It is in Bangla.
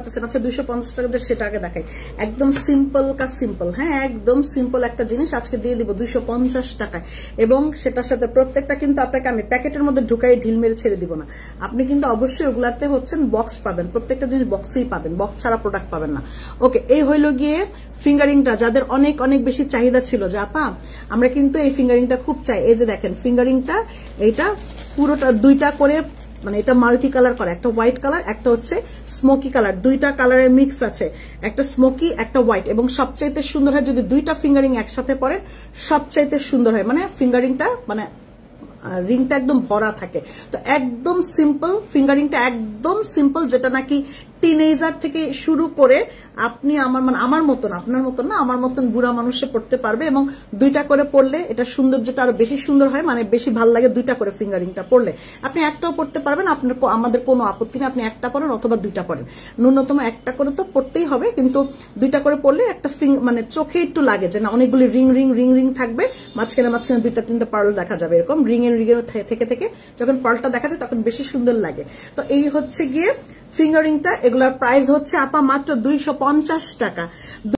পারতেছেন। আচ্ছা 250 টাকা দিয়ে সেটা আগে দেখাই। একদম সিম্পল কা সিম্পল, হ্যাঁ একদম সিম্পল একটা জিনিস আজকে দিয়ে দিব 250 টাকায়। এবং সেটার সাথে প্রত্যেকটা কিন্তু আপনাকে আমি প্যাকেটের মধ্যে ঢুকাই ঢিল মেরে ছেড়ে দিব না। আপনি কিন্তু অবশ্যই ওগুলাতে হচ্ছেন বক্স পাবেন, প্রত্যেকটা জিনিস বক্সেই পাবেন, বক্স ছাড়া প্রোডাক্ট পাবেন না। ওকে, এই হইলো গিয়ে ফিঙ্গারিংটা, যাদের অনেক অনেক বেশি চাহিদা ছিল যে আপা আমরা কিন্তু এই ফিঙ্গারিংটা খুব চাই। এই যে দেখেন ফিঙ্গারিংটা, এইটা পুরোটা দুইটা করে, মানে এটা মাল্টি কালার করা, একটা হোয়াইট কালার একটা হচ্ছে স্মোকি কালার, দুইটা কালারের মিক্স আছে, একটা স্মোকি একটা হোয়াইট। এবং সবচাইতে সুন্দর হয় যদি দুইটা ফিঙ্গারিং একসাথে পড়েন, সবচাইতে সুন্দর হয়, মানে ফিঙ্গারিংটা মানে রিংটা একদম ভরা থাকে। তো একদম সিম্পল ফিঙ্গারিংটা, একদম সিম্পল, যেটা নাকি টিনেজার থেকে শুরু করে আপনি আমার মতন, আপনার মতন না, আমার মতন বুড়া মানুষে পড়তে পারবে। এবং দুইটা করে পড়লে এটা সৌন্দর্যটা আরো বেশি সুন্দর হয়, মানে বেশি ভালো লাগে দুইটা করে ফিঙ্গারিংটা পড়লে। আপনি একটাও পড়তে পারবেন, আপনার আমাদের কোনো আপত্তি নেই, আপনি একটা পড়েন অথবা দুইটা পড়েন, ন্যূনতম একটা করে তো পড়তেই হবে, কিন্তু দুইটা করে পড়লে একটা মানে চোখে একটু লাগে যে না অনেকগুলি রিং রিং রিং রিং থাকবে, মাঝখানে মাঝখানে দুইটা তিনটা পার্ল দেখা যাবে, এরকম রিং এর থেকে থেকে যখন পার্লটা দেখা যায় তখন বেশি সুন্দর লাগে। তো এই হচ্ছে গিয়ে ফিঙ্গারিংটা, এগুলোর প্রাইস হচ্ছে আপা মাত্র 250 টাকা।